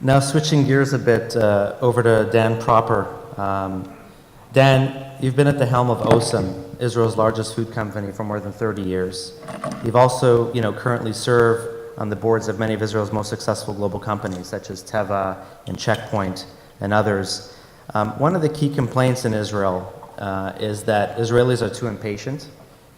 Now switching gears a bit over to Dan proper. Dan, you've been at the helm of OSIM, Israel's largest food company, for more than 30 years. You've also, currently served on the boards of many of Israel's most successful global companies, such as Teva and Checkpoint and others. One of the key complaints in Israel is that Israelis are too impatient,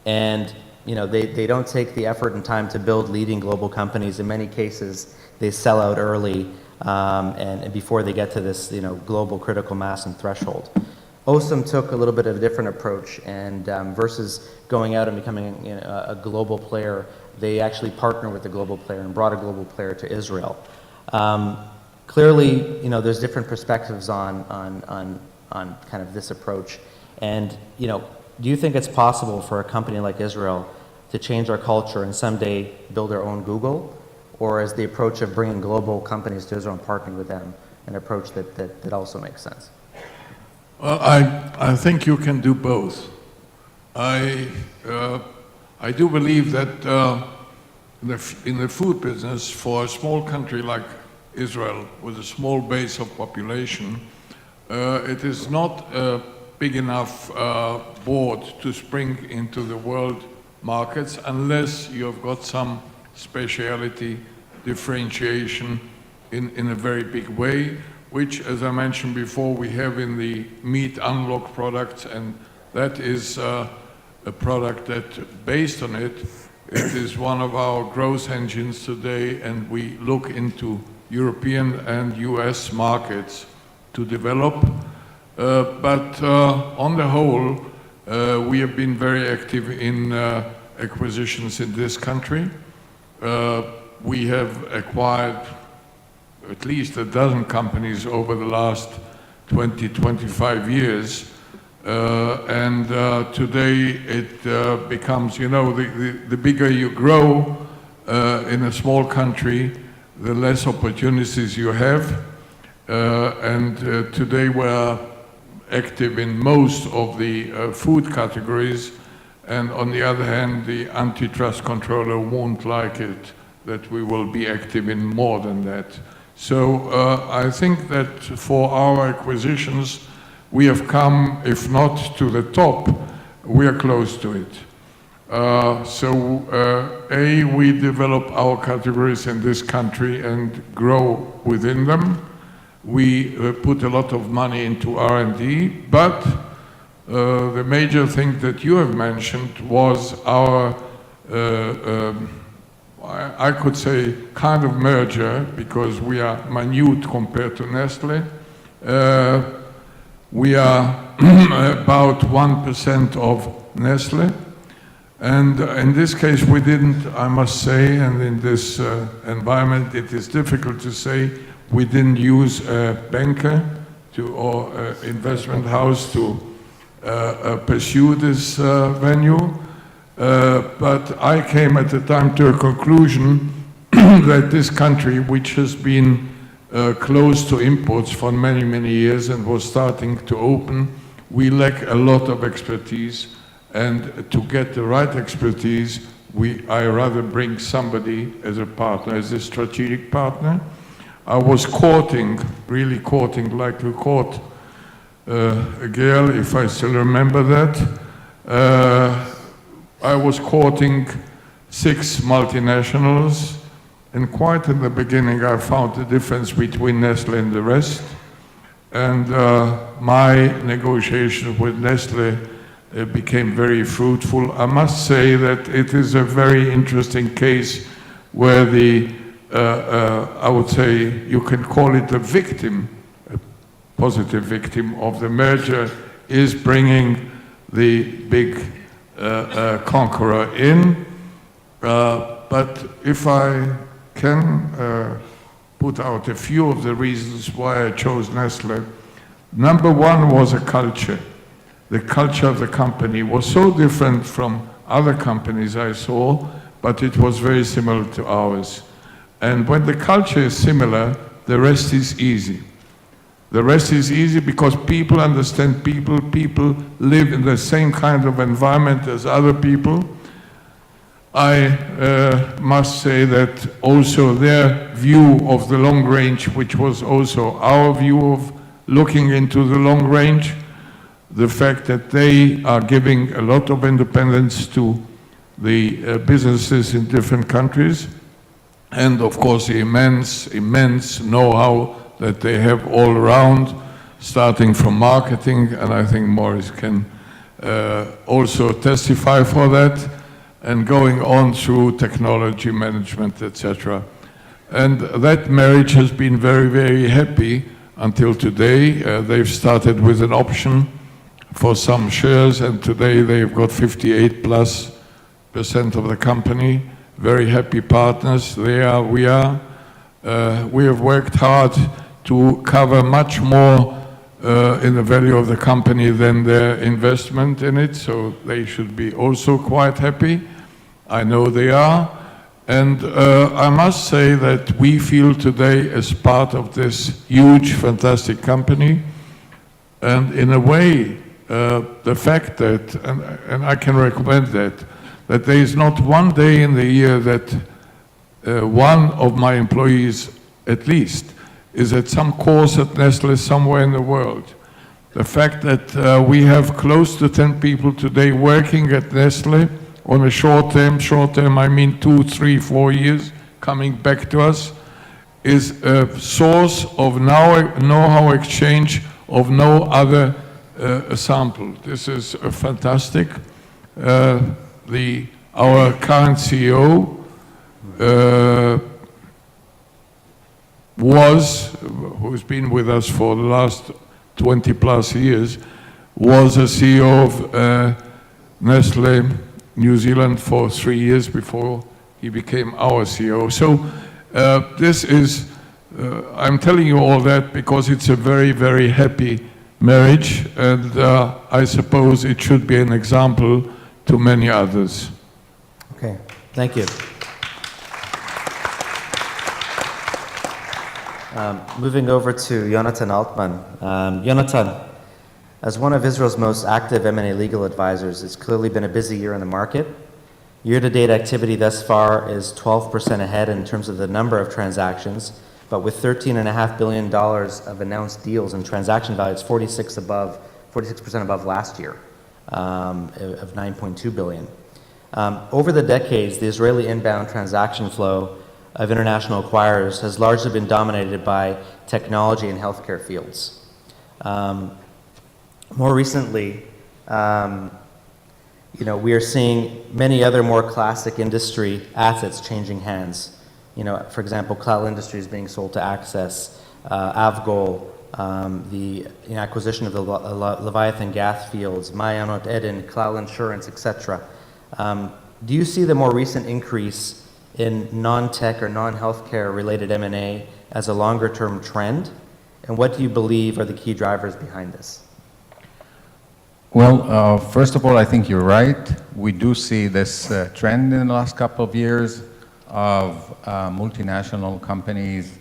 and they don't take the effort and time to build leading global companies. In many cases, they sell out early and before they get to this global critical mass and threshold. OSIM took a little bit of a different approach, and versus going out and becoming a global player, they actually partnered with the global player and brought a global player to Israel. Clearly, there's different perspectives on kind of this approach. And do you think it's possible for a company like Israel to change our culture and someday build our own Google? Or is the approach of bringing global companies to Israel and partnering with them an approach that also makes sense? Well, I think you can do both. I do believe that in the food business, for a small country like Israel, with a small base of population, it is not a big enough board to spring into the world markets unless you have got some speciality differentiation in a very big way, which, as I mentioned before, we have in the meat unlock products, and that is a product that, based on it, it is one of our growth engines today, and we look into European and US markets to develop. But on the whole, we have been very active in acquisitions in this country. We have acquired at least a dozen companies over the last 20-25 years. And today it becomes, the bigger you grow in a small country, the less opportunities you have. And today we're active in most of the food categories. And on the other hand, the antitrust controller won't like it that we will be active in more than that. So I think that for our acquisitions, we have come, if not to the top, we are close to it. We develop our categories in this country and grow within them. We put a lot of money into R&D, but the major thing that you have mentioned was our, I could say, kind of merger, because we are minute compared to Nestle. We are about 1% of Nestle. And in this case, we didn't, I must say, and in this environment, it is difficult to say, we didn't use a banker or investment house to pursue this venue. But I came at the time to a conclusion that this country, which has been close to imports for many, many years and was starting to open, we lack a lot of expertise. And to get the right expertise, I rather bring somebody as a partner, as a strategic partner. I was courting, really courting, like you court a girl, if I still remember that. I was courting 6 multinationals, and quite in the beginning I found the difference between Nestle and the rest. And my negotiations with Nestle became very fruitful. I must say that it is a very interesting case where the, I would say, you can call it a victim, a positive victim of the merger, is bringing the big conqueror in. But if I can put out a few of the reasons why I chose Nestle, number one was a culture. The culture of the company was so different from other companies I saw, but it was very similar to ours. And when the culture is similar, the rest is easy. The rest is easy because people understand people, people live in the same kind of environment as other people. I must say that also their view of the long range, which was also our view of looking into the long range, the fact that they are giving a lot of independence to the businesses in different countries, and of course the immense know-how that they have all around, starting from marketing, and I think Maurice can also testify for that, and going on through technology management, etc. And that marriage has been very, very happy until today. They've started with an option for some shares, and today they've got 58+% of the company. Very happy partners. They are, we are. We have worked hard to cover much more in the value of the company than their investment in it, so they should be also quite happy. I know they are. And I must say that we feel today as part of this huge, fantastic company. And in a way, the fact that, and I can recommend that there is not one day in the year that one of my employees, at least, is at some course at Nestle somewhere in the world. The fact that we have close to 10 people today working at Nestle on a short term I mean 2, 3, 4 years, coming back to us, is a source of know-how exchange of no other sample. This is fantastic. Our current CEO who's been with us for the last 20+ years, was a CEO of Nestle New Zealand for 3 years before he became our CEO. So this is, I'm telling you all that because it's a very, very happy marriage, and I suppose it should be an example to many others. Okay, thank you. Moving over to Jonathan Altman. Jonathan, as one of Israel's most active M&A legal advisors, it's clearly been a busy year in the market. Year-to-date activity thus far is 12% ahead in terms of the number of transactions, but with $13.5 billion of announced deals and transaction values, 46% above last year of $9.2 billion. Over the decades, the Israeli inbound transaction flow of international acquirers has largely been dominated by technology and healthcare fields. More recently, we are seeing many other more classic industry assets changing hands. For example, Cloud Industries being sold to Access, Avgol, the acquisition of the Leviathan gas fields, Mayanot Eden, Cloud Insurance, etc. Do you see the more recent increase in non-tech or non-healthcare related M&A as a longer-term trend? And what do you believe are the key drivers behind this? Well, first of all, I think you're right. We do see this trend in the last couple of years of multinational companies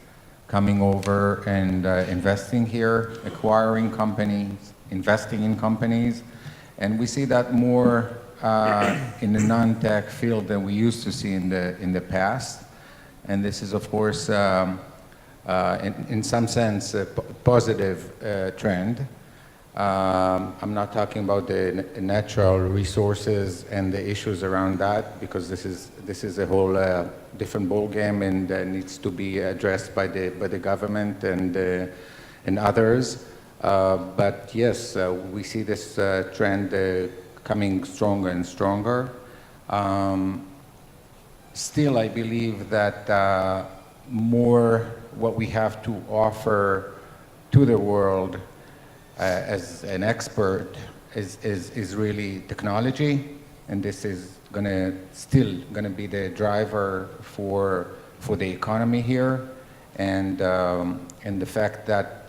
coming over and investing here, acquiring companies, investing in companies. And we see that more in the non-tech field than we used to see in the past. And this is, of course, in some sense, a positive trend. I'm not talking about the natural resources and the issues around that, because this is a whole different ballgame and needs to be addressed by the government and others. But yes, we see this trend coming stronger and stronger. Still, I believe that more what we have to offer to the world as an expert is really technology, and this is still gonna be the driver for the economy here, and the fact that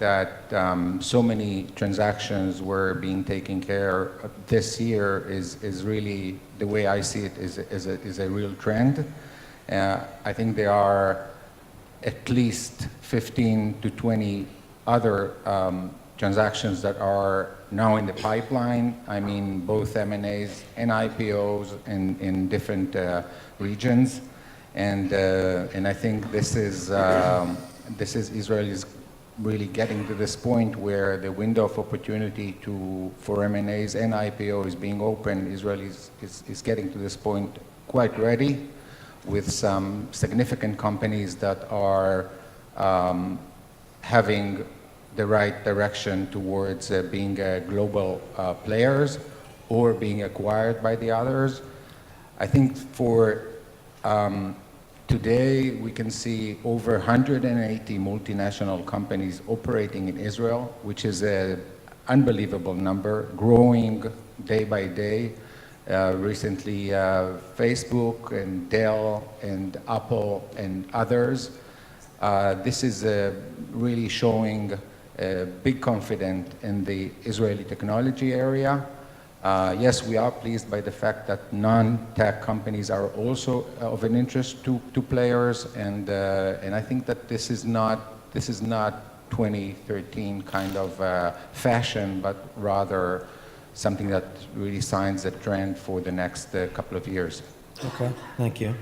so many transactions were being taken care of this year is really, the way I see it, is a real trend. I think there are at least 15 to 20 other transactions that are now in the pipeline. I mean, both M&As and IPOs in different regions. And I think this is Israel is really getting to this point where the window of opportunity for M&As and IPO is being open. Israel is getting to this point quite ready, with some significant companies that are having the right direction towards being global players or being acquired by the others. I think for today, we can see over 180 multinational companies operating in Israel, which is an unbelievable number, growing day by day. Recently, Facebook and Dell and Apple and others. This is really showing big confidence in the Israeli technology area. Yes, we are pleased by the fact that non-tech companies are also of an interest to players, and I think that this is not 2013 kind of fashion, but rather something that really signs a trend for the next couple of years. Okay, thank you.